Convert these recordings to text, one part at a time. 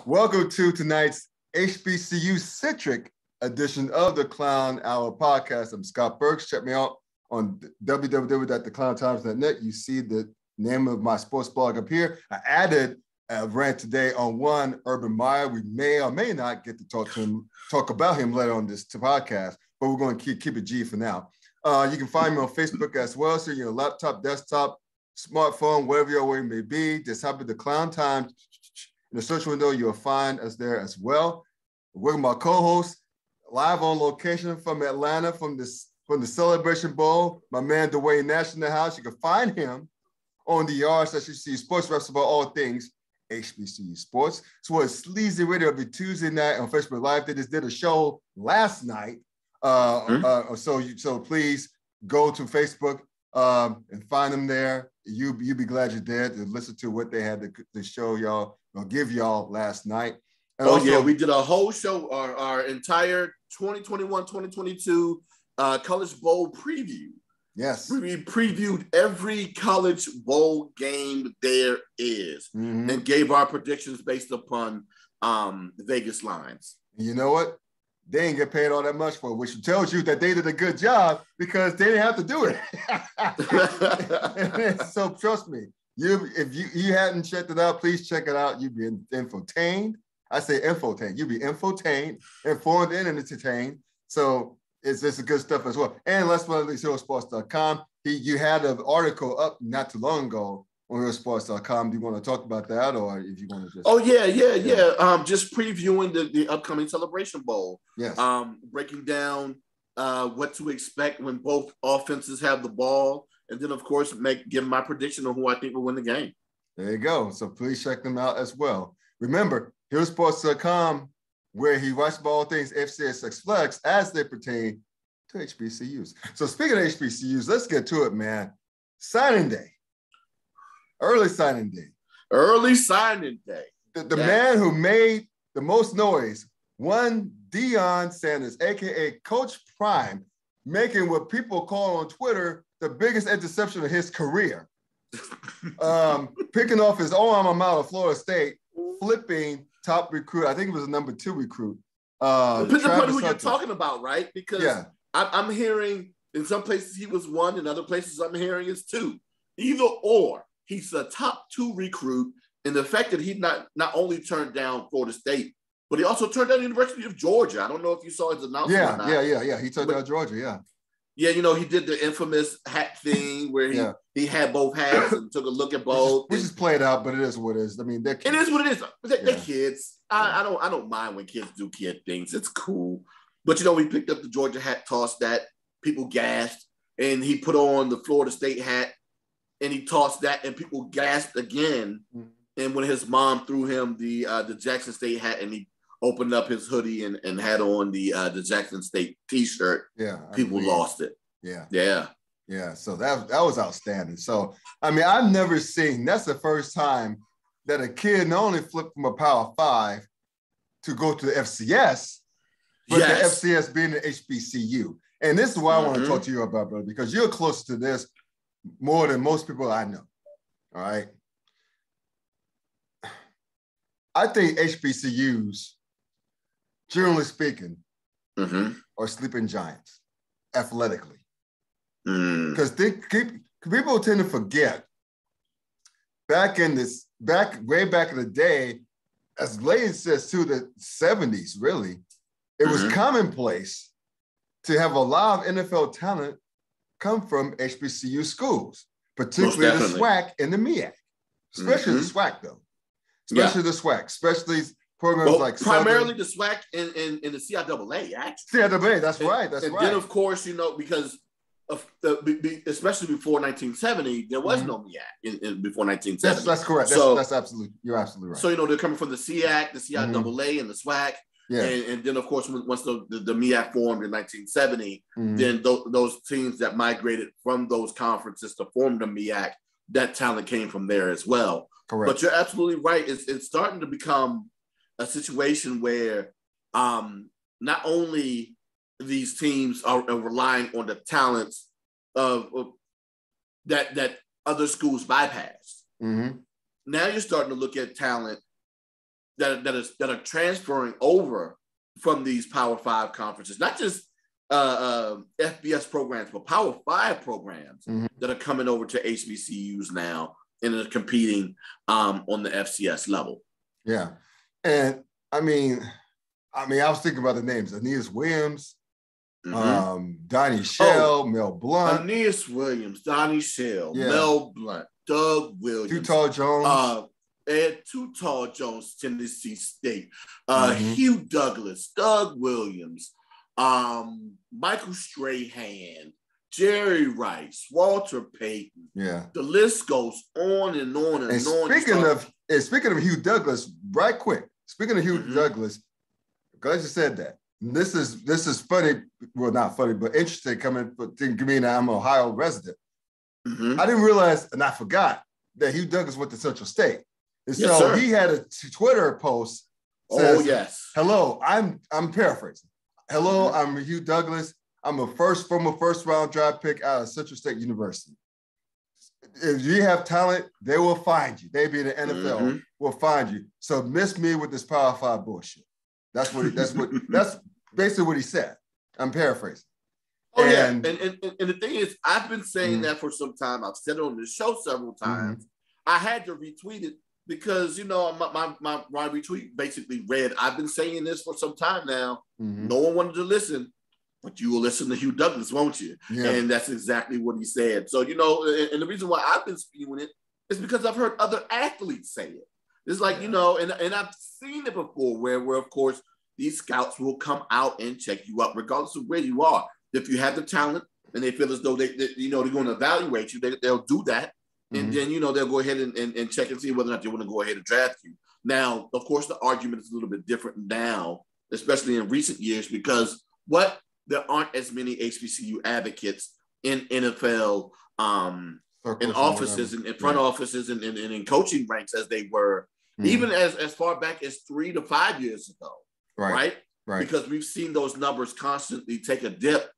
Welcome to tonight's HBCU-centric edition of the Klown Hour podcast. I'm Scott Burks. Check me out on www.theklowntimes.net. You see the name of my sports blog up here. I added a rant today on one Urban Meyer. We may or may not get to talk about him later on this podcast, but we're going to keep it G for now. You can find me on Facebook as well. So your laptop, desktop, smartphone, whatever your way may be, just type in the Klown Times. In the search window, you'll find us there as well. We're with my co-host, live on location from Atlanta, from the Celebration Bowl. My man, Dwayne Nash in the house. You can find him on the yards that you see sports refs about all things HBCU sports. So it's Sleazy Radio every Tuesday night on Facebook Live. They just did a show last night. So please go to Facebook and find them there. You'll be glad you did to listen to what they had to show y'all. I'll give y'all last night. And we did a whole show, our entire 2021-2022 College Bowl preview. Yes. We previewed every College Bowl game there is and gave our predictions based upon Vegas lines. You know what? They didn't get paid all that much for it, which tells you that they did a good job because they didn't have to do it. So trust me. If you hadn't checked it out, please check it out. You'd be infotained. I say infotained. You'd be infotained, informed, and entertained. So it's good stuff as well. And last but not least, HeroSports.com. You had an article up not too long ago on HeroSports.com. Do you want to talk about that, or if you want to just? Oh yeah. Just previewing the upcoming Celebration Bowl. Yes. Breaking down what to expect when both offenses have the ball. And then, of course, give my prediction on who I think will win the game. There you go. So please check them out as well. Remember, HeroSports.com, where he writes about all things FCS Flex as they pertain to HBCUs. So speaking of HBCUs, let's get to it, man. Signing day. Early signing day. Early signing day. The man who made the most noise, one Deion Sanders, a.k.a. Coach Prime, making what people call on Twitter the biggest interception of his career. Picking off his own alma mater, Florida State, flipping top recruit. I think it was the number 2 recruit. Depends upon who you're talking about, right? Because I'm hearing in some places he was 1, in other places I'm hearing is 2. Either or, he's a top 2 recruit. And the fact that he not only turned down Florida State, but he also turned down the University of Georgia. I don't know if you saw his announcement or not. Yeah. He turned down Georgia, yeah. Yeah, he did the infamous hat thing where he had both hats and took a look at both. Which is played out, but it is what it is. I mean, it is what it is. They're kids. I don't mind when kids do kid things. It's cool. But we picked up the Georgia hat, tossed that. People gasped, and he put on the Florida State hat, and he tossed that, and people gasped again. Mm-hmm. And when his mom threw him the Jackson State hat, and he opened up his hoodie and had on the Jackson State T-shirt. People lost it. Yeah. So that was outstanding. So I mean, I've never seen. That's the first time that a kid not only flipped from a Power 5 to go to the FCS, but the FCS being an HBCU. And this is what I want to talk to you about, brother, because you're close to this more than most people I know. All right. I think HBCUs, generally speaking, are sleeping giants athletically. Because people tend to forget way back in the day, as late as to the 70s, really, it was commonplace to have a lot of NFL talent come from HBCU schools, particularly the SWAC and the MEAC, especially the SWAC, though. Especially the SWAC, especially programs like primarily the SWAC and the CIAA, actually. CIAA, that's right. And then, of course, because especially before 1970, there was no MEAC before 1970. That's correct. That's absolutely, you're absolutely right. So, they're coming from the SEAC, the CIAA, and the SWAC. Yeah. And then, of course, once the MEAC formed in 1970, then those teams that migrated from those conferences to form the MEAC, that talent came from there as well. Correct. But you're absolutely right. It's starting to become a situation where not only these teams are relying on the talents of that other schools bypass. Mm-hmm. Now you're starting to look at talent that are transferring over from these Power 5 conferences, not just FBS programs, but Power 5 programs that are coming over to HBCUs now and are competing on the FCS level. Yeah. And I mean, I was thinking about the names: Aeneas Williams, Donnie Shell, Mel Blunt. Aeneas Williams, Donnie Shell, Mel Blunt, Doug Williams. Too Tall Jones. Ed Too Tall Jones, Tennessee State. Hugh Douglas, Doug Williams, Michael Strahan, Jerry Rice, Walter Payton. Yeah. The list goes on and on and on. Speaking of Hugh Douglas, right quick. Speaking of Hugh Douglas, glad you said that. This is funny. Well, not funny, but interesting coming to me that I'm an Ohio resident. I didn't realize, and I forgot, that Hugh Douglas went to Central State. And so he had a Twitter post. Says, hello, I'm paraphrasing. Hello, I'm Hugh Douglas. I'm a first round draft pick out of Central State University. If you have talent, they will find you. They be in the NFL, will find you. So miss me with this Power 5 bullshit. That's basically what he said. I'm paraphrasing. And the thing is, I've been saying that for some time. I've said it on the show several times. I had to retweet it because, my retweet basically read, I've been saying this for some time now. No one wanted to listen, but you will listen to Hugh Douglas, won't you? Yeah. And that's exactly what he said. So, and the reason why I've been spewing it is because I've heard other athletes say it. It's like, and I've seen it before where, of course, these scouts will come out and check you out regardless of where you are. If you have the talent and they feel as though they're going to evaluate you, they'll do that. And then, they'll go ahead and check and see whether or not they want to go ahead and draft you. Now, of course, the argument is a little bit different now, especially in recent years, because there aren't as many HBCU advocates in NFL in offices and in front offices and in coaching ranks as they were, even as far back as 3 to 5 years ago. Right. Because we've seen those numbers constantly take a dip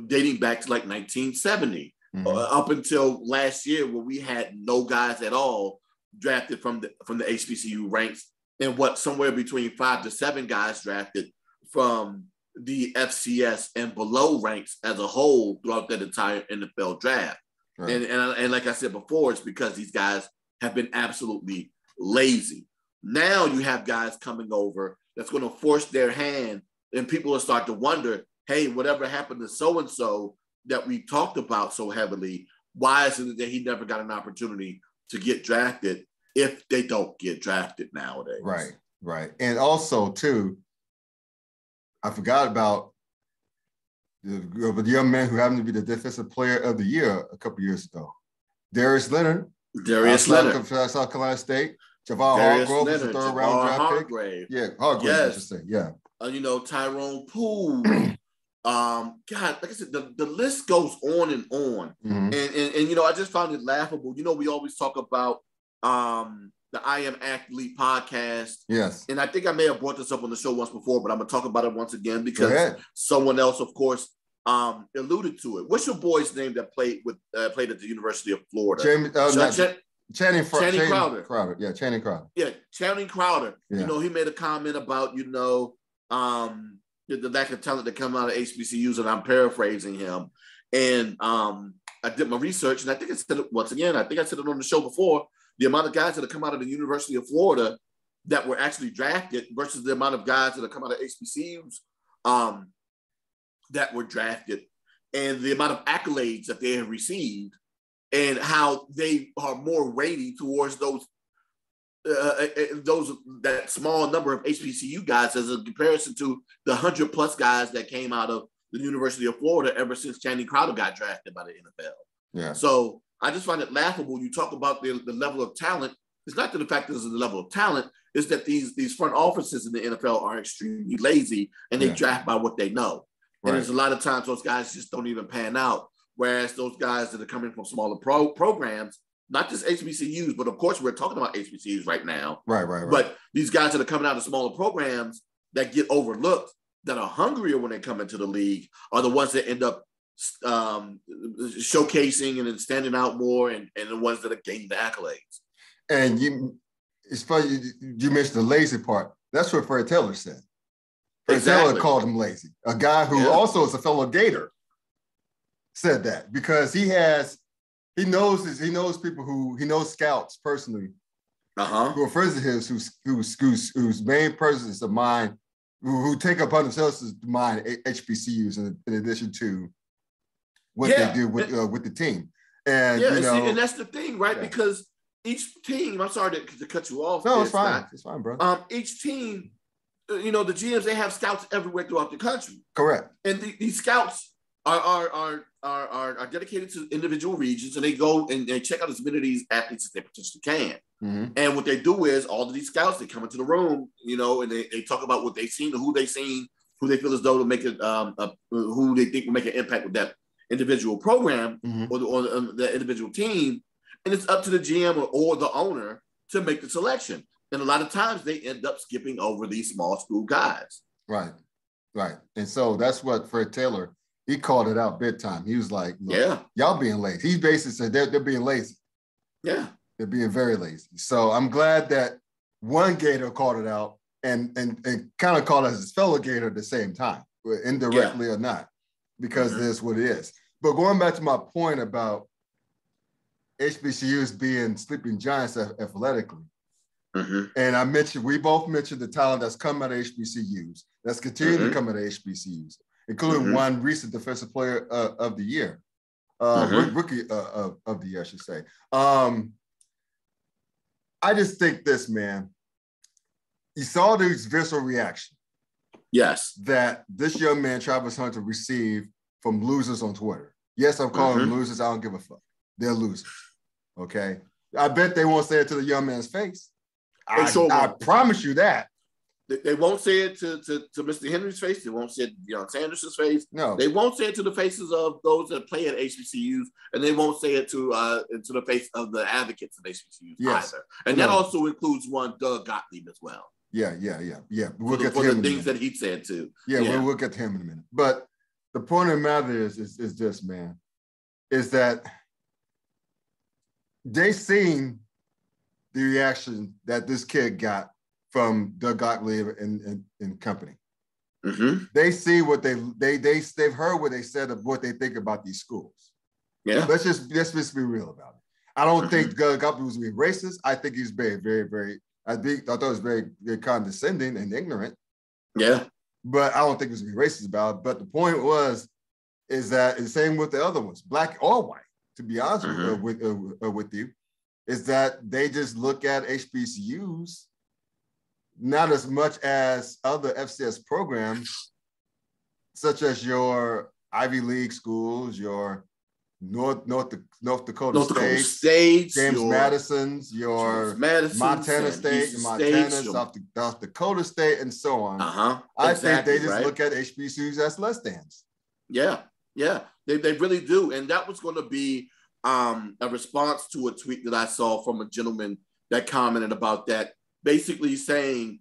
dating back to like 1970 up until last year, where we had no guys at all drafted from the HBCU ranks, and somewhere between 5 to 7 guys drafted from the FCS and below ranks as a whole throughout that entire NFL draft. Right. And like I said before, it's because these guys have been absolutely lazy. Now you have guys coming over that's going to force their hand, and people will start to wonder, hey, whatever happened to so-and-so that we talked about so heavily, why is it that he never got an opportunity to get drafted if they don't get drafted nowadays? Right. And also, too, I forgot about the young man who happened to be the defensive player of the year a couple years ago. Darius Leonard. South Carolina State. Javar Hargrave was a third-round draft pick. Yeah, Hargrave, I should say. Yeah. Tyrone Poole. Like I said, the list goes on and on. And I just found it laughable. We always talk about the I Am Athlete podcast. Yes. And I think I may have brought this up on the show once before, but I'm going to talk about it once again because someone else, of course, alluded to it. What's your boy's name that played at the University of Florida? Channing Crowder. Yeah, Channing Crowder. Yeah, Channing Crowder. Yeah. He made a comment about, the lack of talent that come out of HBCUs, and I'm paraphrasing him. And I did my research, and I think I said it once again. I think I said it on the show before. The amount of guys that have come out of the University of Florida that were actually drafted versus the amount of guys that have come out of HBCUs that were drafted, and the amount of accolades that they have received, and how they are more weighty towards that small number of HBCU guys as a comparison to the 100+ guys that came out of the University of Florida ever since Channing Crowder got drafted by the NFL. Yeah. So I just find it laughable. You talk about the level of talent. It's not the fact that there's a level of talent. It's that these front offices in the NFL are extremely lazy, and they draft by what they know. Right. And there's a lot of times those guys just don't even pan out. Whereas those guys that are coming from smaller programs, not just HBCUs, but of course we're talking about HBCUs right now. Right. But these guys that are coming out of smaller programs that get overlooked, that are hungrier when they come into the league, are the ones that end up showcasing and then standing out more, and the ones that are gaining the accolades. And it's funny you mentioned the lazy part. That's what Fred Taylor said. Fred Exactly. Taylor called him lazy. A guy who also is a fellow Gator said that because he knows people he knows scouts personally who are friends of his whose main person is the mind who take upon themselves to mind HBCUs in addition to what they do with the team. And and that's the thing, right? Yeah. Because each team, I'm sorry to cut you off. No, it's fine. It's fine, bro. Each team, the GMs, they have scouts everywhere throughout the country. Correct. And these scouts are dedicated to individual regions, and they go and they check out as many of these athletes as they potentially can. Mm-hmm. And what they do is all of these scouts, they come into the room, and they talk about what they've seen, who they've seen, who they feel as though will make it, who they think will make an impact with that individual program or the individual team. And it's up to the GM or the owner to make the selection. And a lot of times they end up skipping over these small school guys. Right. And so that's what Fred Taylor, he called it out big time. He was like, y'all being lazy. He basically said they're being lazy. Yeah. They're being very lazy. So I'm glad that one Gator called it out and kind of called us his fellow Gator at the same time, indirectly or not, because that's what it is. But going back to my point about HBCUs being sleeping giants athletically, and we both mentioned the talent that's come out of HBCUs, that's continuing to come out of HBCUs, including one recent Defensive Player of the Year, Rookie of the Year, I should say. I just think this, man, you saw this visceral reaction. Yes. That this young man, Travis Hunter, received from losers on Twitter. Yes, I'm calling them losers. I don't give a fuck. They're losers. Okay? I bet they won't say it to the young man's face. I promise you that. They won't say it to Mr. Henry's face. They won't say it to Deion Sanders' face. No. They won't say it to the faces of those that play at HBCUs, and they won't say it to the face of the advocates of HBCUs either. And that also includes one Doug Gottlieb as well. Yeah. We'll get to him the things that he said too. Yeah. We'll get to him in a minute. But the point of the matter is this, man, is that they seen the reaction that this kid got from Doug Gottlieb and company. They see what they've heard what they said of what they think about these schools. Yeah. Let's just be real about it. I don't think Doug Gottlieb was being racist. I think he's very, very, very, I thought it was very, very condescending and ignorant. Yeah. But I don't think he was being racist about it. But the point is that the same with the other ones, black or white, to be honest with you, is that they just look at HBCUs not as much as other FCS programs, such as your Ivy League schools, your North Dakota State, James Madison's, Montana State, South Dakota State, and so on. I think they just look at HBCUs as less thans. Yeah, they really do, and that was going to be a response to a tweet that I saw from a gentleman that commented about that, basically saying,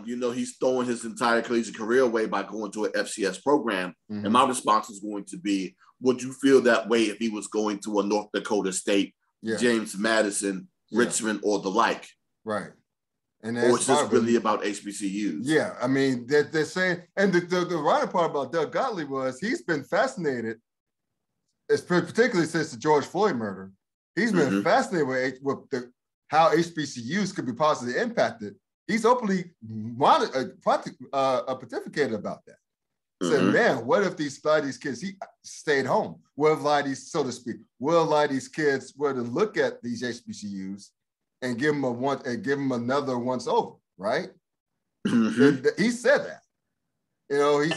he's throwing his entire collegiate career away by going to an FCS program. And my response is going to be, would you feel that way if he was going to a North Dakota State, James Madison, Richmond, or the like? Right. And or it's just really about HBCUs. Yeah, I mean, they're saying, and the writing part about Doug Gottlieb was he's been fascinated, particularly since the George Floyd murder. He's been fascinated with how HBCUs could be positively impacted. He's openly pontificated about that. Said, man, what if these kids stayed home? What if a lot of these, so to speak, a lot of these kids were to look at these HBCUs and give them another once over, right? He said that.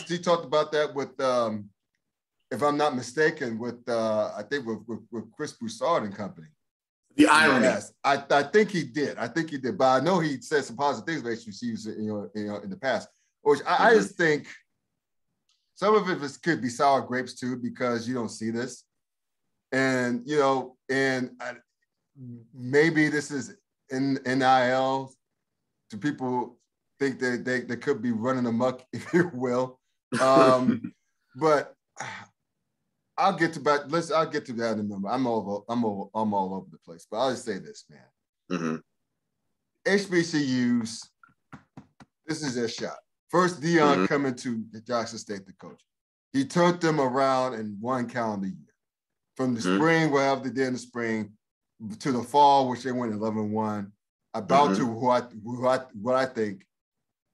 He talked about that with, if I'm not mistaken, with with Chris Broussard and company. The irony. Yes, I think he did. But I know he said some positive things about HBCUs, in the past. Which I just think some of it could be sour grapes too, because you don't see this, and maybe this is in NIL. Do people think that they could be running amok, if you will? But I'll get to that in a minute. I'm all over the place, but I'll just say this, man. HBCUs, this is their shot. First, Deion coming to Jackson State to coach. He turned them around in one calendar year. From the spring, whatever they did in the spring, to the fall, which they went 11-1, about to what I think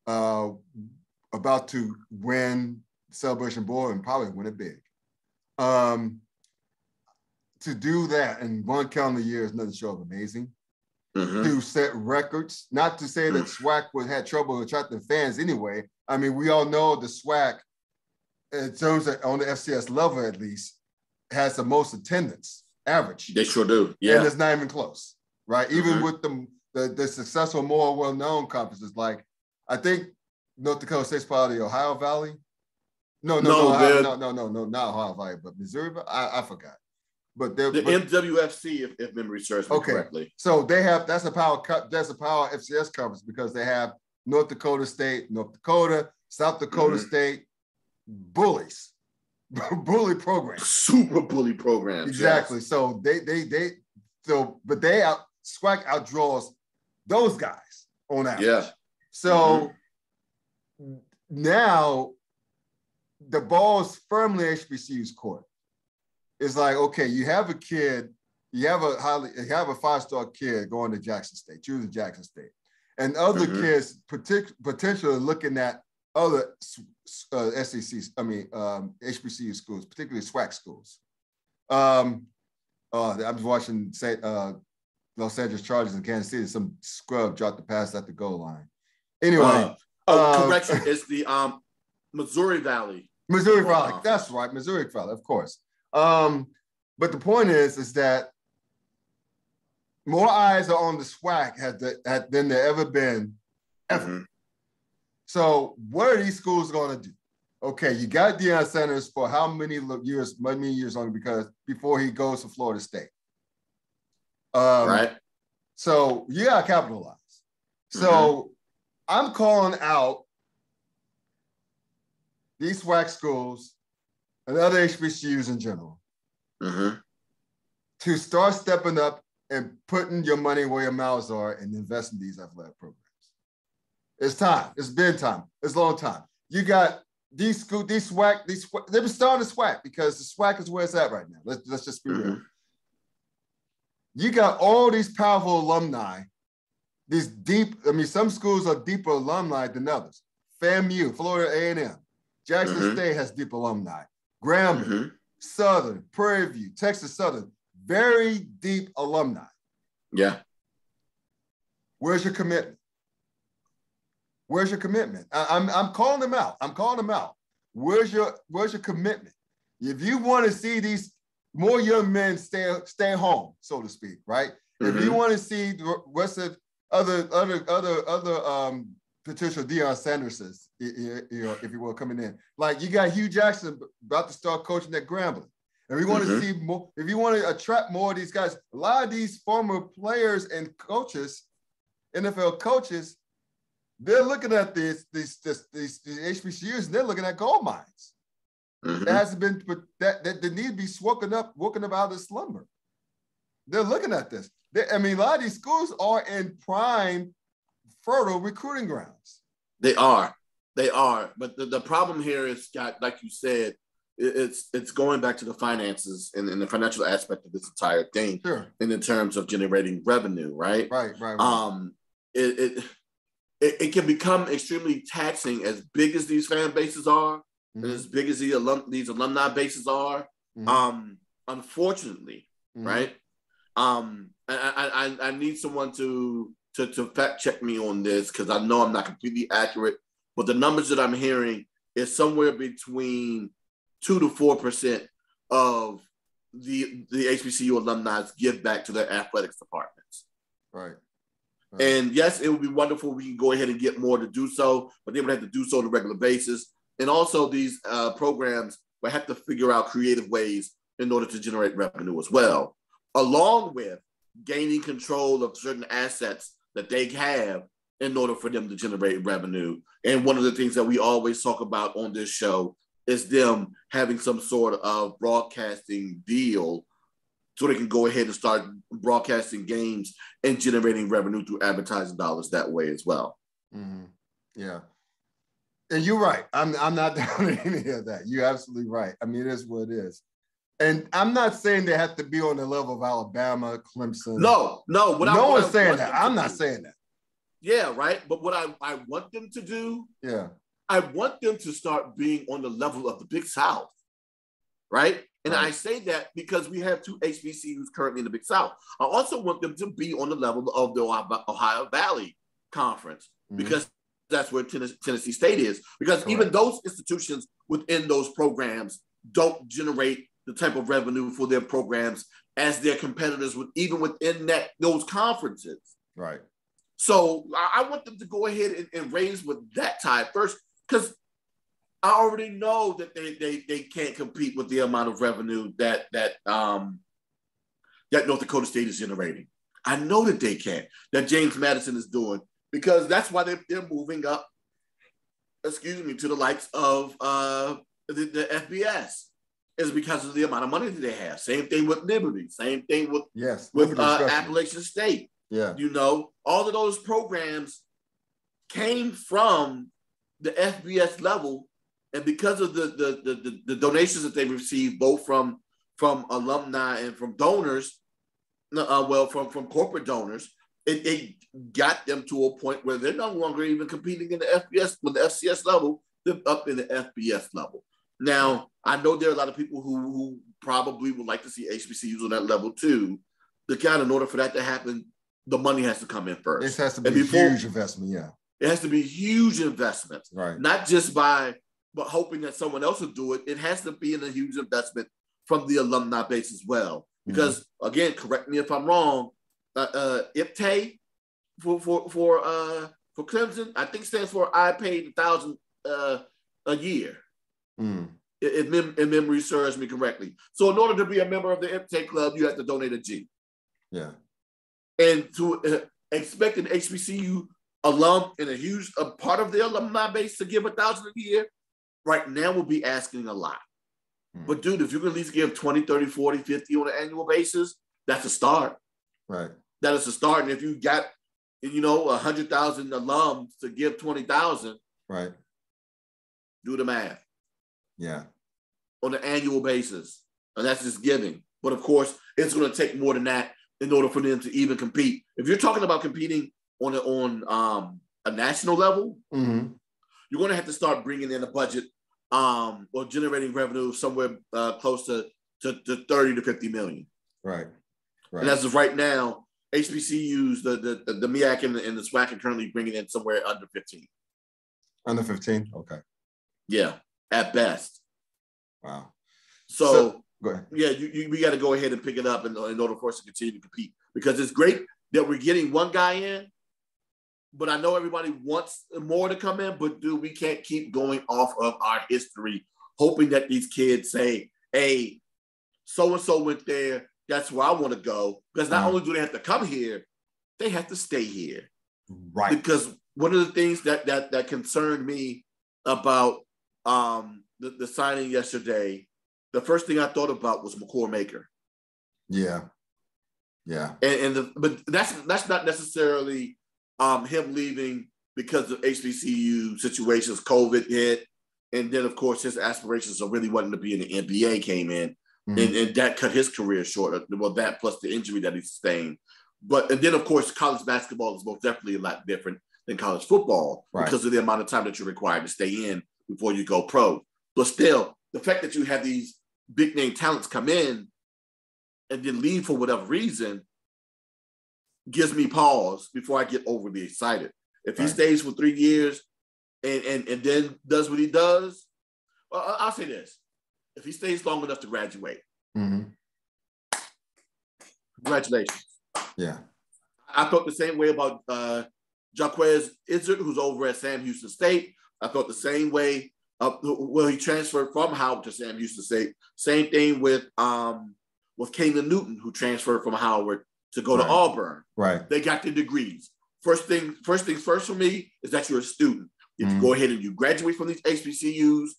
about to win Celebration Bowl and probably win it big. To do that in one calendar year is nothing short of amazing. To set records, not to say that SWAC had trouble attracting fans anyway. I mean, we all know the SWAC, in terms of on the FCS level at least, has the most attendance average. They sure do. Yeah. And it's not even close, right? Even with the successful, more well-known conferences, like I think North Dakota State's part of the Ohio Valley. No, not Ohio Valley, but Missouri. I forgot. But the MWFC, if memory serves me correctly. So they have that's a power FCS conference because they have North Dakota State, North Dakota, South Dakota State, bullies, bully programs, super bully programs. Exactly. Yes. So but SWAC outdraws those guys on average. Yeah. So now the ball's firmly HBCU's court. It's like, okay, you have a kid, you have a 5-star kid going to Jackson State, choosing Jackson State, and other kids potentially looking at other HBCU schools, particularly SWAC schools. I was watching Los Angeles Chargers in Kansas City. Some scrub dropped the pass at the goal line. Anyway, correction, it's the Missouri Valley. Missouri Valley, that's right, Missouri Valley, of course. But the point is that more eyes are on the SWAC than there ever been, ever. So what are these schools going to do? Okay, you got Deion Sanders for how many years longer before he goes to Florida State. Right. So you got to capitalize. So I'm calling out these SWAC schools and other HBCUs in general to start stepping up and putting your money where your mouths are and invest in these athletic programs. It's time. It's been time. It's a long time. You got these SWAC, they've been starting to SWAC because the SWAC is where it's at right now. Let's just be real. You got all these powerful alumni, these deep, some schools are deeper alumni than others. FAMU, Florida A&M, Jackson State has deep alumni. Grambling, Southern, Prairie View, Texas Southern, very deep alumni. Yeah. Where's your commitment? Where's your commitment? I'm calling them out. Where's your commitment? If you want to see these more young men stay home, so to speak, right? If you want to see the rest of other potential Deion Sanders, if you will, coming in, like you got Hugh Jackson about to start coaching at Grambling. And we want to see more. If you want to attract more of these guys, a lot of these former players and coaches, NFL coaches, they're looking at these HBCUs and they're looking at gold mines. That hasn't been, that need to be woken up out of slumber. They're looking at this. A lot of these schools are in prime, fertile recruiting grounds. They are. But the problem here is, Scott, like you said, it's going back to the finances and the financial aspect of this entire thing. Sure. And in terms of generating revenue, right? Right. It can become extremely taxing as big as these fan bases are, and as big as these alumni bases are. Unfortunately, right? I need someone to fact check me on this because I know I'm not completely accurate, but the numbers that I'm hearing is somewhere between 2 to 4% of the HBCU alumni give back to their athletics departments. Right. And yes, it would be wonderful if we can go ahead and get more to do so, but they would have to do so on a regular basis. And also these programs will have to figure out creative ways in order to generate revenue as well, along with gaining control of certain assets that they have in order for them to generate revenue. And one of the things that we always talk about on this show is them having some sort of broadcasting deal so they can go ahead and start broadcasting games and generating revenue through advertising dollars that way as well. Mm-hmm. Yeah. And you're right. I'm not down with any of that. You're absolutely right. I mean, it is what it is. And I'm not saying they have to be on the level of Alabama, Clemson. No. No one's saying that. I'm not saying that. Yeah, right. But what I want them to do, I want them to start being on the level of the Big South, right? And I say that because we have 2 HBCUs currently in the Big South. I also want them to be on the level of the Ohio Valley Conference, because that's where Tennessee State is. Because even those institutions within those programs don't generate the type of revenue for their programs as their competitors even within those conferences. Right. So I want them to go ahead and raise with that tie first, because I already know that they can't compete with the amount of revenue that North Dakota State is generating. I know that they can't, that James Madison is doing, because that's why they're moving up, to the likes of the FBS, is because of the amount of money that they have. Same thing with Liberty. Same thing with Appalachian State. Yeah. You know, all of those programs came from the FBS level, and because of the donations that they received, both from alumni and from donors, from corporate donors, it got them to a point where they're no longer even competing in the FBS with the FCS level. They're up in the FBS level. Now, I know there are a lot of people who probably would like to see HBCUs on that level too. In order for that to happen, the money has to come in first. It has to be a huge investment, yeah. It has to be huge investments, right? Not just but hoping that someone else will do it. It has to be in a huge investment from the alumni base as well. Because again, correct me if I'm wrong, IPTAY for Clemson, I think stands for I paid $1,000 a year. If memory serves me correctly. So in order to be a member of the IPTAY club, you have to donate a G. Yeah. And to expect an HBCU alum and a huge part of the alumni base to give $1,000 a year, right now we'll be asking a lot. But dude, if you can at least give 20, 30, 40, 50 on an annual basis, that's a start. Right. That is a start. And if you got, 100,000 alums to give 20,000, right, do the math. Yeah. On an annual basis. And that's just giving. But of course, it's going to take more than that in order for them to even compete. If you're talking about competing on a national level, you're going to have to start bringing in a budget or generating revenue somewhere close to 30 to 50 million. Right. And as of right now, HBCUs, the MEAC and the SWAC are currently bringing in somewhere under 15. Under 15? Okay. Yeah, at best. Wow. So go ahead. Yeah, we got to go ahead and pick it up in order for us to continue to compete, because it's great that we're getting one guy in, but I know everybody wants more to come in, but dude, we can't keep going off of our history, hoping that these kids say, hey, so-and-so went there, that's where I want to go. Because not only do they have to come here, they have to stay here. Right. Because one of the things that concerned me about the signing yesterday, the first thing I thought about was McCord Maker. Yeah. Yeah. But that's not necessarily him leaving because of HBCU situations, COVID hit, and then of course his aspirations of really wanting to be in the NBA came in, and that cut his career short. Well, that plus the injury that he sustained. And then of course college basketball is most definitely a lot different than college football, right, because of the amount of time that you're required to stay in before you go pro. But still, the fact that you have these big name talents come in and then leave for whatever reason gives me pause before I get overly excited. If he stays for 3 years and then does what he does, well, I'll say this. If he stays long enough to graduate, congratulations. Yeah. I felt the same way about Jaquez Izzard, who's over at Sam Houston State. I felt the same way he transferred from Howard to Sam Houston State. Same thing with Kanan Newton, who transferred from Howard to go to Auburn. Right. They got their degrees. First things first for me is that you're a student. If you go ahead and you graduate from these HBCUs,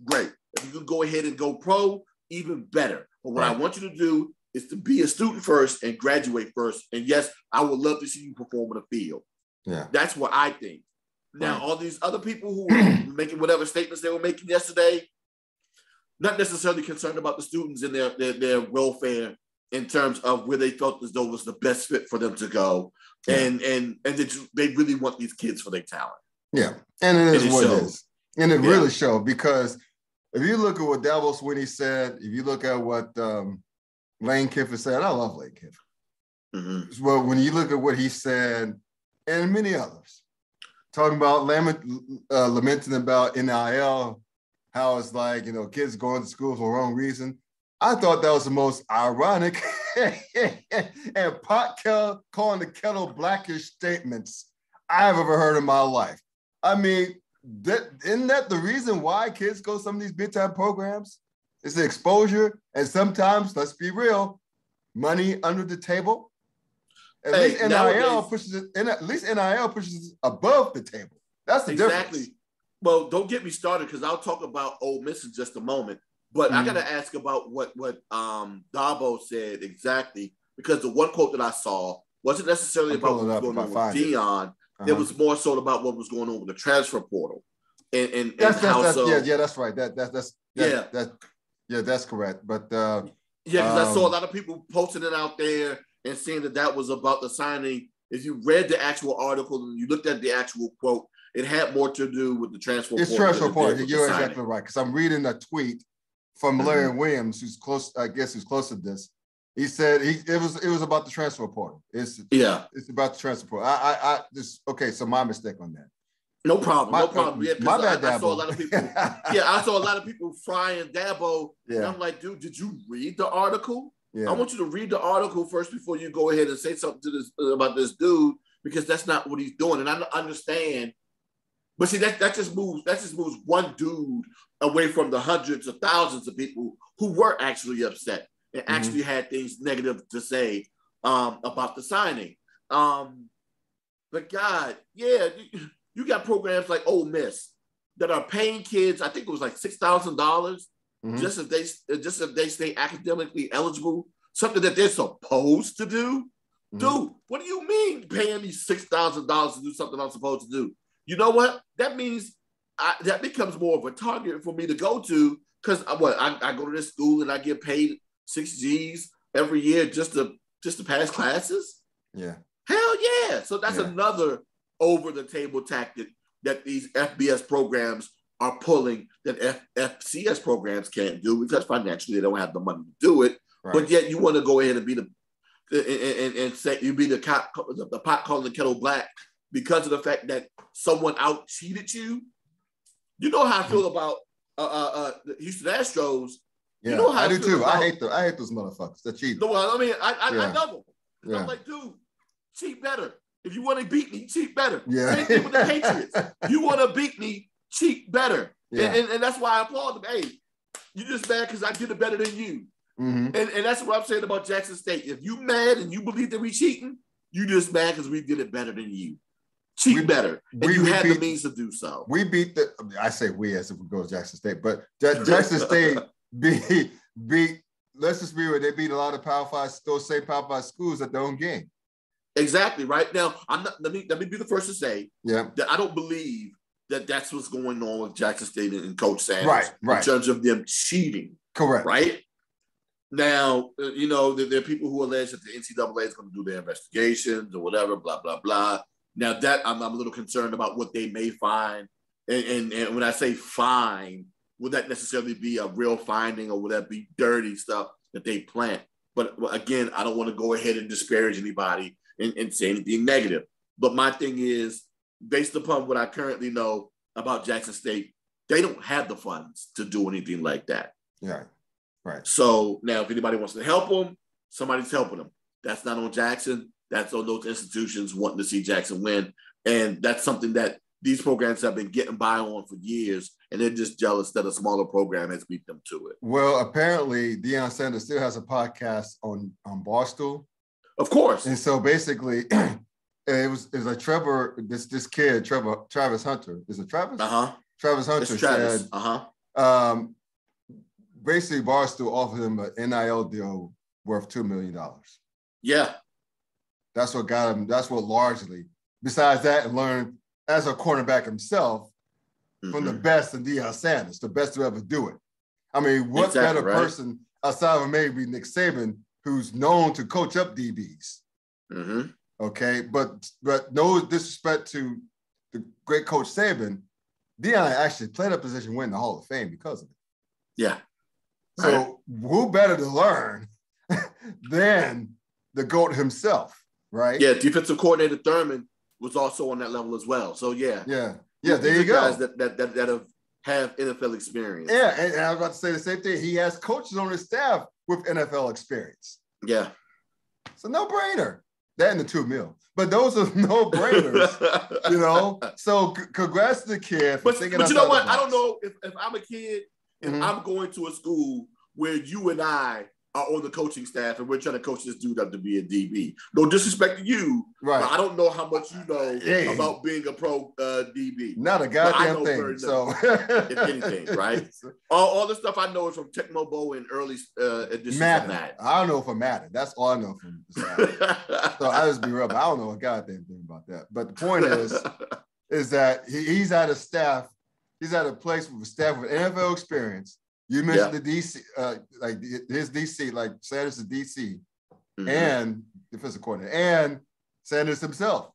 great. If you can go ahead and go pro, even better. But what I want you to do is to be a student first and graduate first. And yes, I would love to see you perform in the field. Yeah. That's what I think. Now, all these other people who were making whatever statements they were making yesterday, not necessarily concerned about the students and their welfare in terms of where they felt as though was the best fit for them to go. Yeah. And they really want these kids for their talent. Yeah. And it is what it is. And it really showed, because if you look at what Dabo Swinney said, if you look at what Lane Kiffin said, I love Lane Kiffin. Mm-hmm. Well, when you look at what he said, and many others, talking about lamenting about NIL, how it's like, kids going to school for the wrong reason. I thought that was the most ironic and pot calling the kettle blackish statements I've ever heard in my life. I mean, isn't that the reason why kids go to some of these big-time programs? It's the exposure, and sometimes, let's be real, money under the table. At least NIL pushes it above the table. That's the difference. Well, don't get me started, because I'll talk about Ole Miss in just a moment. But I got to ask about what Dabo said exactly, because the one quote that I saw wasn't necessarily about what was going on with Deion. It was more so about what was going on with the transfer portal. And that's right. That's correct. But because I saw a lot of people posting it out there and saying that was about the signing. If you read the actual article and you looked at the actual quote, it had more to do with the transfer portal. It's transfer portal. You're exactly right. Because I'm reading a tweet from Larry Williams, who's close to this. He said it was about the transfer portal. It's about the transfer portal. So my mistake on that. No problem. Yeah, my bad, Dabo. I saw a lot of people. I saw a lot of people frying Dabo. Yeah. And I'm like, dude, did you read the article? Yeah. I want you to read the article first before you go ahead and say something about this dude, because that's not what he's doing. And I understand. But see, that just moves one dude away from the hundreds of thousands of people who were actually upset and actually had things negative to say about the signing. But God, you got programs like Ole Miss that are paying kids, I think it was like $6,000 just if they stay academically eligible, something that they're supposed to do. Dude, what do you mean paying me $6,000 to do something I'm supposed to do? You know what? That means that becomes more of a target for me to go to, because I go to this school and I get paid 6 G's every year just to pass classes. Yeah. Hell yeah. So that's another over-the-table tactic that these FBS programs are pulling that FCS programs can't do, because financially they don't have the money to do it. Right. But yet you want to go ahead and be and say you be the pot calling the kettle black because of the fact that someone out cheated you. You know how I feel about the Houston Astros. Yeah, you know how I do too. I hate those motherfuckers that cheat. No, I mean, I know them. I'm like, dude, cheat better. If you want to beat me, cheat better. Yeah. Same thing with the Patriots. You want to beat me, cheat better. Yeah. And that's why I applaud them. Hey, you just mad because I did it better than you. And that's what I'm saying about Jackson State. If you mad and you believe that we cheating, you just mad because we did it better than you. Cheat better. And you had the means to do so. We beat I say we as if we go to Jackson State, but Jackson State beat, let's just be real, they beat a lot of Power 5, those same Power 5 schools at their own game. Exactly. Right now, let me be the first to say that I don't believe that that's what's going on with Jackson State and Coach Sanders right. in terms of them cheating. Correct. Right? Now, there are people who allege that the NCAA is going to do their investigations or whatever, blah, blah, blah. Now that I'm a little concerned about what they may find. And when I say fine, would that necessarily be a real finding, or would that be dirty stuff that they plant? But again, I don't want to go ahead and disparage anybody and say anything negative. But my thing is, based upon what I currently know about Jackson State, they don't have the funds to do anything like that. Yeah, right. So now if anybody wants to help them, somebody's helping them. That's not on Jackson. That's on those institutions wanting to see Jackson win. And that's something that these programs have been getting by on for years, and they're just jealous that a smaller program has beat them to it. Well, apparently Deion Sanders still has a podcast on Barstool. Of course. And so basically, it was like Trevor, this kid, Travis Hunter. Is it Travis? Travis Hunter said, basically Barstool offered him an NIL deal worth $2 million. Yeah. That's what got him. That's what largely, besides that, and learn as a cornerback himself from the best in Deion Sanders, the best to ever do it. I mean, what better person aside from maybe Nick Saban, who's known to coach up DBs? Okay, but no disrespect to the great coach Saban, Deion actually played a position, went in the Hall of Fame because of it. Yeah. So who better to learn than the GOAT himself, right? Yeah, defensive coordinator Thurman was also on that level as well. So yeah, there you go. Guys that have NFL experience. Yeah, and I was about to say the same thing. He has coaches on his staff with NFL experience. Yeah, it's a no-brainer. That and the $2 million, but those are no-brainers, you know. So congrats to the kid. But you know what? I don't know if I'm a kid and I'm going to a school where you and I are on the coaching staff and we're trying to coach this dude up to be a DB. No disrespect to you, right? I don't know how much you know about being a pro DB. Not a goddamn thing. So, if anything, right? All the stuff I know is from Tecmo Bowl and early editions of Madden. I don't know if I'm Madden. That's all I know from the So I just be real, but I don't know a goddamn thing about that. But the point is that he's at a staff. He's at a place with a staff with NFL experience. You mentioned the DC, like his DC, like Sanders is DC, and defensive coordinator, and Sanders himself.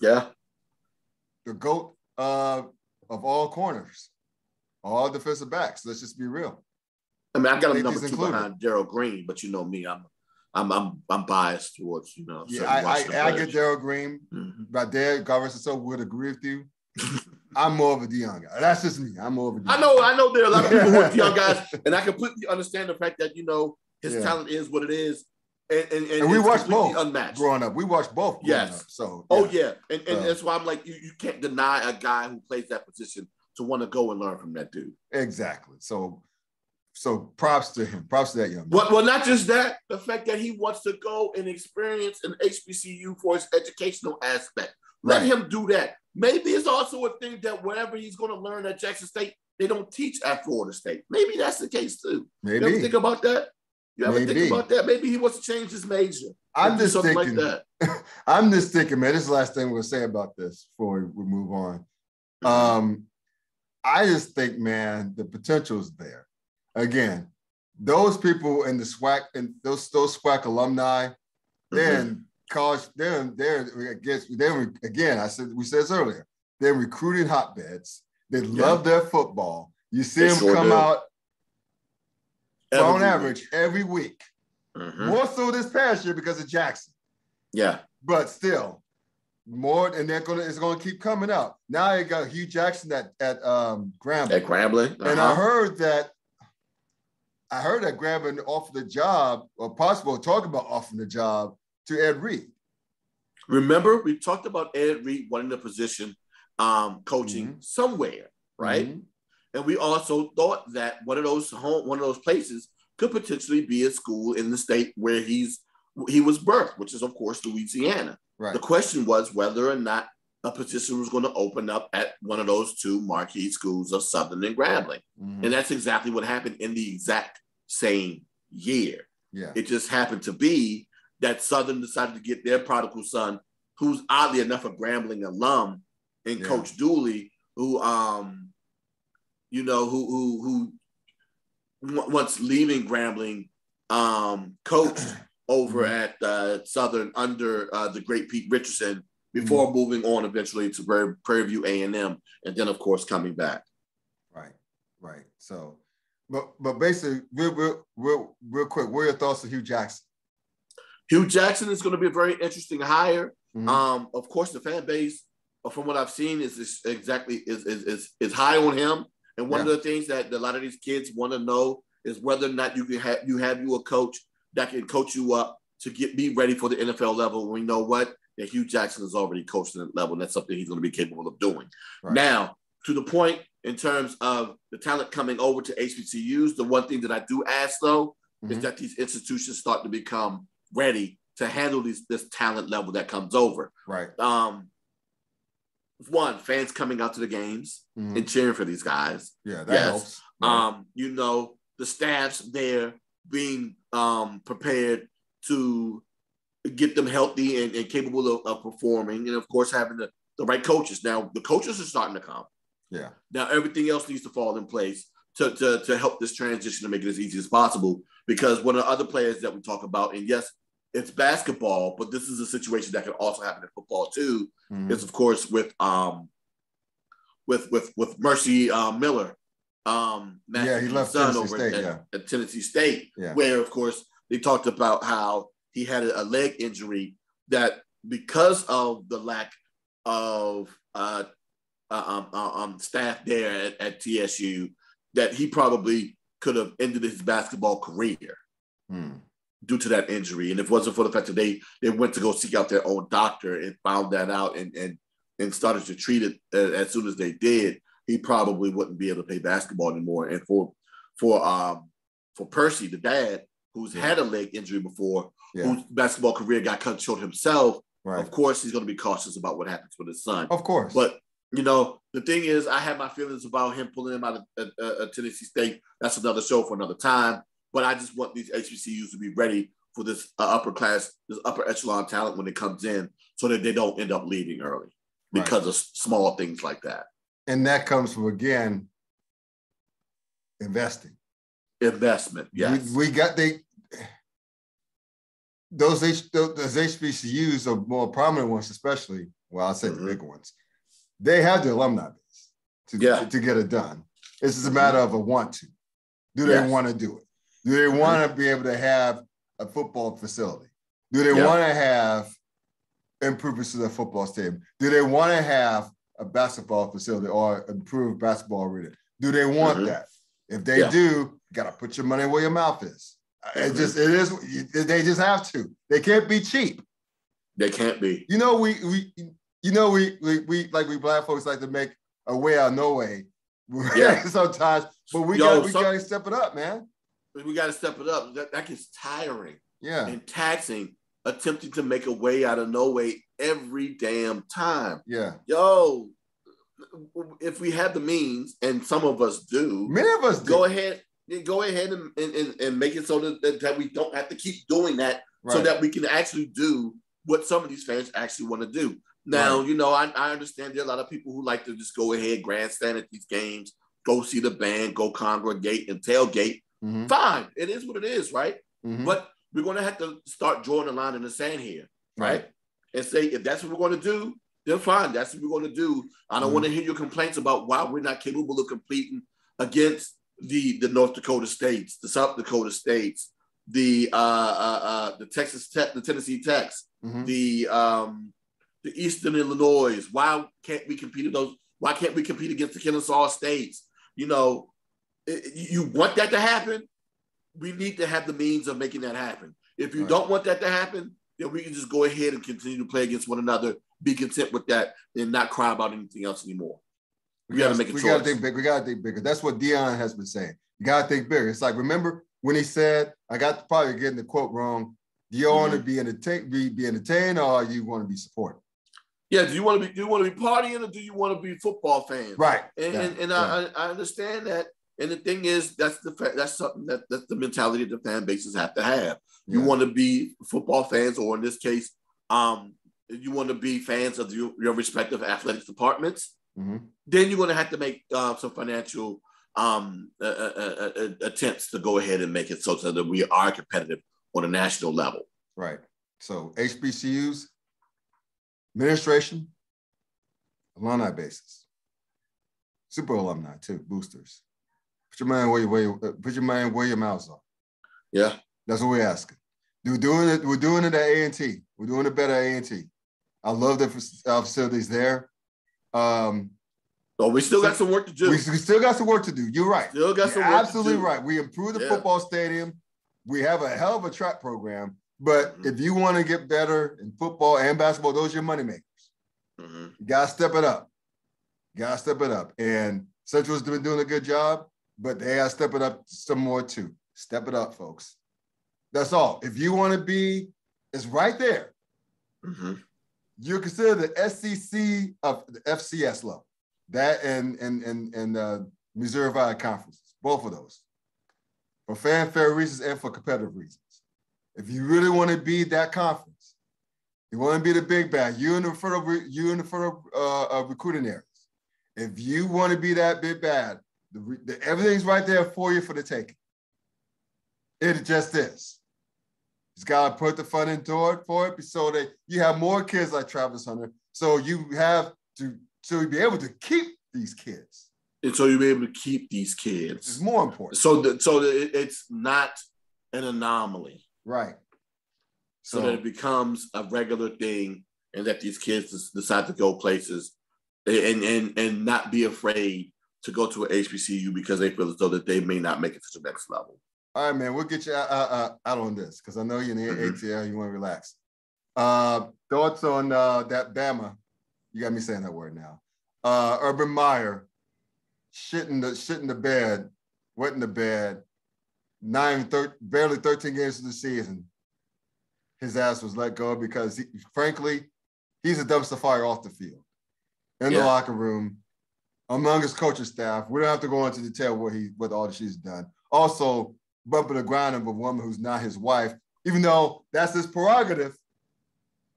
Yeah. The GOAT of all corners, all defensive backs. Let's just be real. I mean, I got him number 2 behind Darryl Green, but you know me, I'm biased towards, you know. Yeah, I get Darryl Green. My dad, God rest his soul, would agree with you. I'm more of a Deion guy. That's just me. I'm more of a Deion. I know there are a lot of people who are Deion guys, and I completely understand the fact that, you know, his talent is what it is. And we watched both unmatched. Growing up. We watched both growing up. So And that's why I'm like, you can't deny a guy who plays that position to want to go and learn from that dude. Exactly. So props to him. Props to that young man. Well, not just that, the fact that he wants to go and experience an HBCU for his educational aspect. Let him do that. Maybe it's also a thing that whatever he's going to learn at Jackson State, they don't teach at Florida State. Maybe that's the case too. Maybe. You ever think about that? Think about that? Maybe he wants to change his major. I'm just thinking, like that. I'm just thinking, man, this is the last thing we'll say about this before we move on. I just think, man, the potential is there. Again, those people in the SWAC and those SWAC alumni, then college, they're again, we said this earlier, they're recruiting hotbeds. They love their football. You see them come out on average every week. More so this past year because of Jackson. Yeah. But still, more, and it's gonna keep coming out. Now you got Hugh Jackson at Grambling. At Grambling. And I heard that Grambling offered the job, or possible talking about offering the job to Ed Reed. Remember, we talked about Ed Reed wanting the position coaching somewhere, right? And we also thought that one of those places could potentially be a school in the state where he was birthed, which is of course Louisiana. Right. The question was whether or not a position was going to open up at one of those two marquee schools of Southern and Grambling. And that's exactly what happened in the exact same year. Yeah. It just happened to be that Southern decided to get their prodigal son, who's oddly enough a Grambling alum, and Coach Dooley, who once leaving Grambling, coached over at Southern under the great Pete Richardson before moving on eventually to Prairie View A&M, and then of course coming back. Right. So, but basically, real quick, what are your thoughts on Hugh Jackson? Hugh Jackson is going to be a very interesting hire. Of course, the fan base, from what I've seen, is high on him. And one of the things that a lot of these kids want to know is whether or not you have a coach that can coach you up to be ready for the NFL level. We know what that Hugh Jackson has already coached at that level, and that's something he's going to be capable of doing. Right. Now, to the point in terms of the talent coming over to HBCUs, the one thing that I do ask though is that these institutions start to become ready to handle this talent level that comes over. Right. One, fans coming out to the games and cheering for these guys. Yeah, that helps. Right. The staffs there being prepared to get them healthy and capable of performing, and of course having the right coaches. Now the coaches are starting to come. Yeah. Now everything else needs to fall in place to help this transition to make it as easy as possible. Because one of the other players that we talk about, and yes, it's basketball, but this is a situation that can also happen in football too. Is of course with Mercy Miller. He left Tennessee State, at Tennessee State, where of course they talked about how he had a leg injury that because of the lack of staff there at TSU, that he probably could have ended his basketball career due to that injury. And if it wasn't for the fact that they went to go seek out their own doctor and found that out and started to treat it as soon as they did, he probably wouldn't be able to play basketball anymore. And for Percy, the dad, who's had a leg injury before, whose basketball career got cut short himself, of course he's going to be cautious about what happens with his son. Of course. But, you know, the thing is, I have my feelings about him pulling him out of Tennessee State. That's another show for another time. But I just want these HBCUs to be ready for this upper echelon talent when it comes in, so that they don't end up leaving early because of small things like that. And that comes from, again, investing. Investment, yes. We got those HBCUs, the more prominent ones especially, well, I'll say the bigger ones, they have the alumni base to get it done. It's just a matter of a want to. Do they want to do it? Do they want to be able to have a football facility? Do they want to have improvements to the football stadium? Do they want to have a basketball facility or improved basketball arena? Do they want that? If they do, you got to put your money where your mouth is. They just have to. They can't be cheap. They can't be. You know, we black folks like to make a way out of no way sometimes, but we got to step it up, man. We got to step it up. That gets tiring and taxing, attempting to make a way out of no way every damn time. Yeah. Yo, if we have the means, and some of us do, many of us do. Go ahead and make it so that we don't have to keep doing that, so that we can actually do what some of these fans actually want to do. Now, you know, I understand there are a lot of people who like to just go ahead, grandstand at these games, go see the band, go congregate and tailgate. Fine. It is what it is, right? But we're going to have to start drawing a line in the sand here, right? And say, if that's what we're going to do, then fine. That's what we're going to do. I don't want to hear your complaints about why we're not capable of competing against the North Dakota states, the South Dakota states, the Texas Tech, the Tennessee Techs, the Eastern Illinois. Why can't we compete in those? Why can't we compete against the Kennesaw states? You know, you want that to happen? We need to have the means of making that happen. If you don't want that to happen, then we can just go ahead and continue to play against one another, be content with that, and not cry about anything else anymore. We got to make a choice. We got to think big. We got to think bigger. That's what Deion has been saying. You got to think bigger. It's like, remember when he said, I got probably getting the quote wrong, do you want to be entertained or you want to be supported? Yeah, do you want to be partying or do you want to be football fans? Right. And I understand that. And the thing is, that's something that's the mentality that the fan bases have to have. You want to be football fans, or in this case, you want to be fans of your respective athletics departments. Then you're going to have to make some financial attempts to go ahead and make it so that we are competitive on a national level. Right. So HBCUs, administration, alumni bases, super alumni too, boosters. Put your mind where your mouths are. Yeah. That's what we're asking. We're doing it at A&T. We're doing it better at A&T. I love the facilities there. So we still got some work to do. We still got some work to do. You're right. Still got some work absolutely to do. Right. We improved the football stadium. We have a hell of a track program. But if you want to get better in football and basketball, those are your moneymakers. You got to step it up. And Central's been doing a good job, but they got to step it up some more too. Step it up, folks. That's all. If you want to be, it's right there. You consider the SEC of the FCS level. That and Missouri Valley conferences, both of those, for fanfare reasons and for competitive reasons. if you really want to be that conference, you want to be the big bad, you in the front of recruiting areas. If you want to be that big bad, everything's right there for you for the taking. It just is. He's got to put the funding toward for it so that you have more kids like Travis Hunter. So you have to, so you'll be able to keep these kids. And so you'll be able to keep these kids. It's more important. So it's not an anomaly. Right. So that it becomes a regular thing and that these kids decide to go places and not be afraid to go to an HBCU because they feel as though that they may not make it to the next level. All right, man, we'll get you out on this because I know you're in the ATL, you want to relax. Thoughts on that Bama? You got me saying that word now. Urban Meyer, shit in the bed, wet in the bed, barely 13 games of the season. His ass was let go because, frankly, he's a dumpster fire off the field, in the locker room, among his coaching staff. We don't have to go into detail what all that she's done. Also, bumping the ground of a woman who's not his wife, even though that's his prerogative.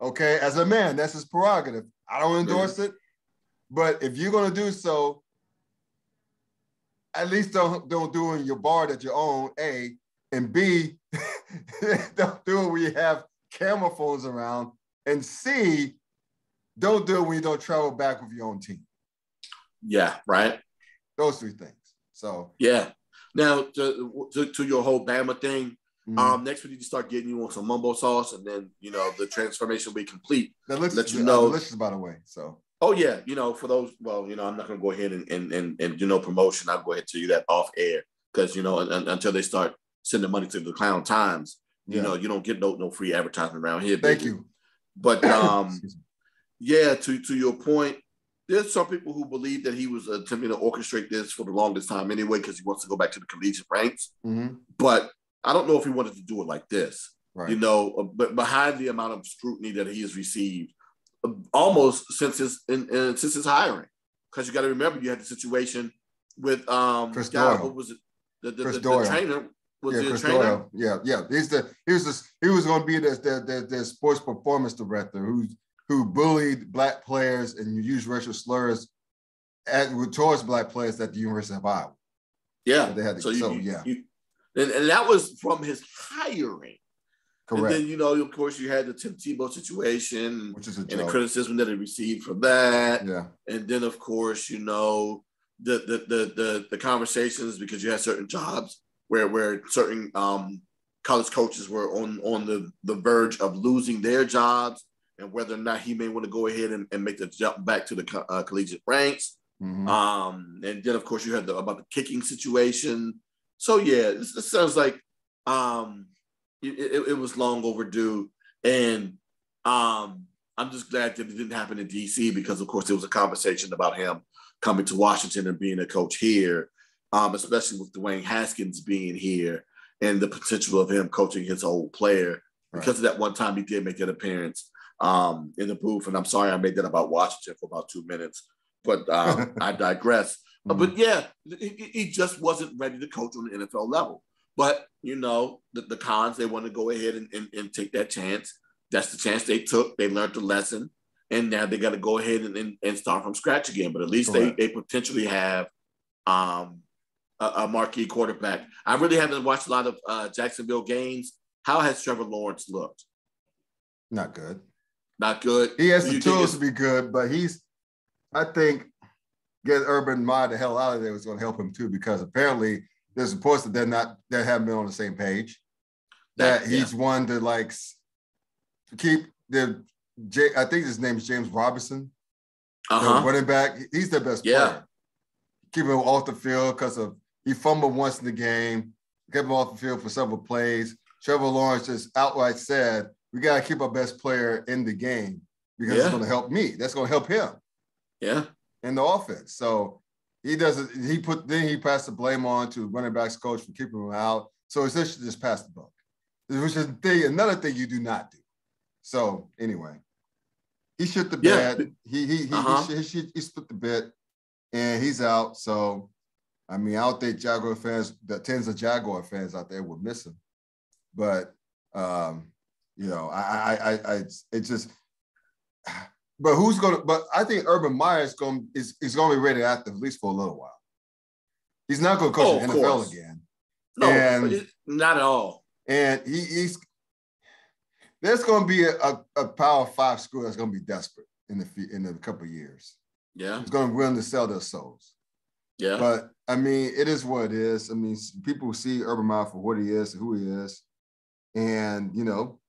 Okay, as a man, that's his prerogative. I don't endorse it, but if you're gonna do so, at least don't do it in your bar that you own, A, and B, don't do it when you have camera phones around, and C, don't do it when you don't travel back with your own team. Yeah, right. Those three things. So yeah. Now to your whole Bama thing, next we need to start getting you on some mumbo sauce, and then the transformation will be complete. Let you know delicious, by the way. So. Oh yeah, for those. Well, I'm not gonna go ahead and do no promotion. I'll go ahead and tell you that off air because until they start sending money to the Klown Times, you don't get no free advertisement around here. Thank you. But yeah, to your point. There's some people who believe that he was attempting to orchestrate this for the longest time anyway because he wants to go back to the collegiate ranks. Mm-hmm. But I don't know if he wanted to do it like this, right. But behind the amount of scrutiny that he has received almost since his hiring. Because you got to remember, you had the situation with Chris Doyle. What was it? The trainer. Was the Chris trainer? Doyle. Yeah. He was going to be the sports performance director who bullied Black players and used racial slurs towards Black players at the University of Iowa. Yeah. So and that was from his hiring. Correct. And then, of course, you had the Tim Tebow situation, which is a joke. And the criticism that he received for that. Yeah. And then, of course, the conversations because you had certain jobs where certain college coaches were on the verge of losing their jobs. And whether or not he may want to go ahead and make the jump back to the collegiate ranks. Mm-hmm. And then, of course, you had about the kicking situation. So, yeah, this sounds like it was long overdue. And I'm just glad that it didn't happen in D.C. because, of course, there was a conversation about him coming to Washington and being a coach here, especially with Dwayne Haskins being here and the potential of him coaching his old player. Right. Because of that one time he did make that appearance in the booth. And I'm sorry I made that about Washington for about 2 minutes, but I digress. Mm-hmm. But yeah, he just wasn't ready to coach on the NFL level. But, the cons, they want to go ahead and take that chance. That's the chance they took. They learned the lesson. And now they got to go ahead and start from scratch again. But at least they potentially have a marquee quarterback. I really haven't watched a lot of Jacksonville games. How has Trevor Lawrence looked? Not good. Not good. He has the tools to be good, but I think, get Urban Meyer the hell out of there was going to help him too, because apparently there's reports that they haven't been on the same page. That he's one to keep I think his name is James Robinson, the running back. He's their best player. Keep him off the field because he fumbled once in the game, kept him off the field for several plays. Trevor Lawrence just outright said, we got to keep our best player in the game because it's going to help me. That's going to help him. Yeah. In the offense. So he doesn't, he passed the blame on to running backs coach for keeping him out. So essentially just passed the buck, which is another thing you do not do. So anyway, he shit the bed. He split the bit and he's out. So, I mean, I don't think Jaguar fans, the tens of Jaguar fans out there would miss him. But You know, it just. But who's gonna? But I think Urban Meyer is gonna be rated active at least for a little while. He's not gonna coach the NFL again. No, not at all. And he's there's gonna be a Power 5 school that's gonna be desperate in a couple of years. Yeah, it's gonna be willing to sell their souls. Yeah, but I mean, it is what it is. I mean, people see Urban Meyer for what he is and who he is, and you know.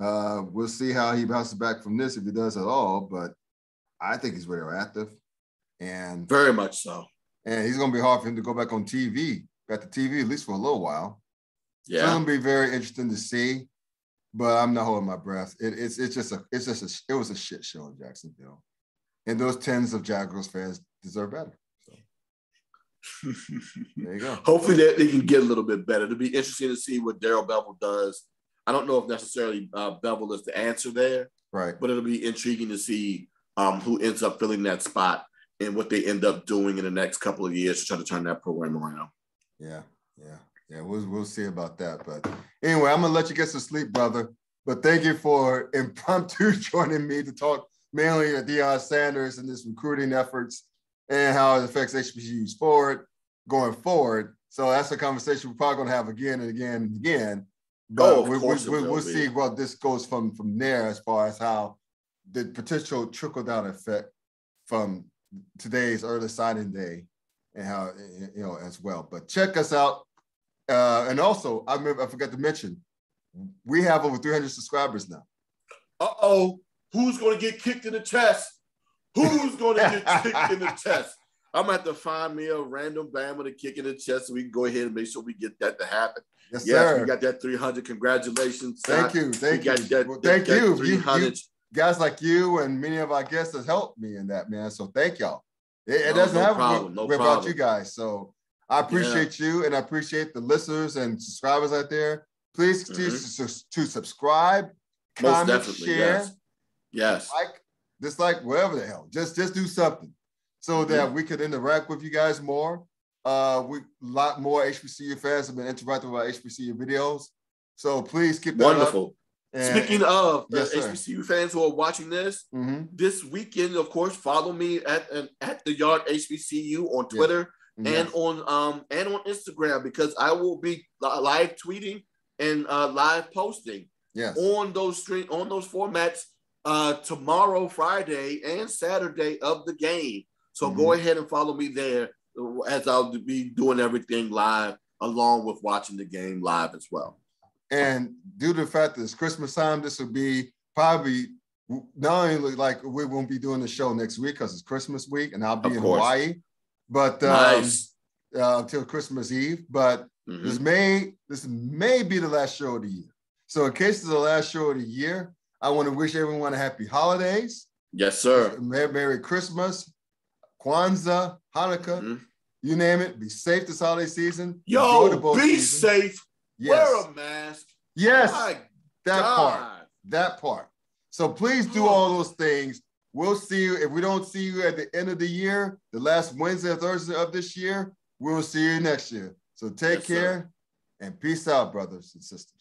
We'll see how he bounces back from this if he does at all, but I think he's radioactive. And very much so. And he's going to be hard for him to go back on TV, back to TV, at least for a little while. Yeah. So it's going to be very interesting to see, but I'm not holding my breath. It was a shit show in Jacksonville. And those tens of Jaguars fans deserve better. So there you go. Hopefully they can get a little bit better. It'll be interesting to see what Darrell Bevell does. I don't know if necessarily Bevell is the answer there, right? But it'll be intriguing to see who ends up filling that spot and what they end up doing in the next couple of years to try to turn that program around. Yeah. We'll see about that. But anyway, I'm gonna let you get some sleep, brother. But thank you for impromptu joining me to talk mainly at Deion Sanders and his recruiting efforts and how it affects HBCUs going forward. So that's a conversation we're probably gonna have again and again and again. But we'll see what this goes from there as far as how the potential trickle-down effect from today's early signing day and how, you know, as well. But check us out. And also, I forgot to mention, we have over 300 subscribers now. Uh-oh. Who's going to get kicked in the chest? Who's going to get kicked in the chest? I'm going to have to find me a random Bama to kick in the chest so we can go ahead and make sure we get that to happen. Yes, sir. We got that 300. Congratulations, Scott. Thank you. Thank you. 300. Guys like you and many of our guests have helped me in that, man. So thank y'all. It doesn't happen without you guys. So I appreciate you, and I appreciate the listeners and subscribers out there. Please continue to subscribe, comment, share. Yes. Dislike, whatever the hell. Just do something so that we could interact with you guys more. A lot more HBCU fans have been interacting with our HBCU videos. So please keep that wonderful. Up. Speaking of HBCU fans who are watching this, this weekend, of course, follow me at the Yard HBCU on Twitter and on Instagram, because I will be live tweeting and live posting on those formats tomorrow, Friday, and Saturday of the game. So go ahead and follow me there, as I'll be doing everything live along with watching the game live as well. And due to the fact that it's Christmas time, this will be probably not only like we won't be doing the show next week because it's Christmas week and I'll be in Hawaii, but until Christmas Eve. But this may be the last show of the year. So in case it's the last show of the year, I want to wish everyone a happy holidays. Yes, sir. Merry Christmas, Kwanzaa, Hanukkah, you name it. Be safe this holiday season. Yo, be safe. Yes. Wear a mask. Yes, that part. So please do all those things. We'll see you. If we don't see you at the end of the year, the last Wednesday or Thursday of this year, we'll see you next year. So take care and peace out, brothers and sisters.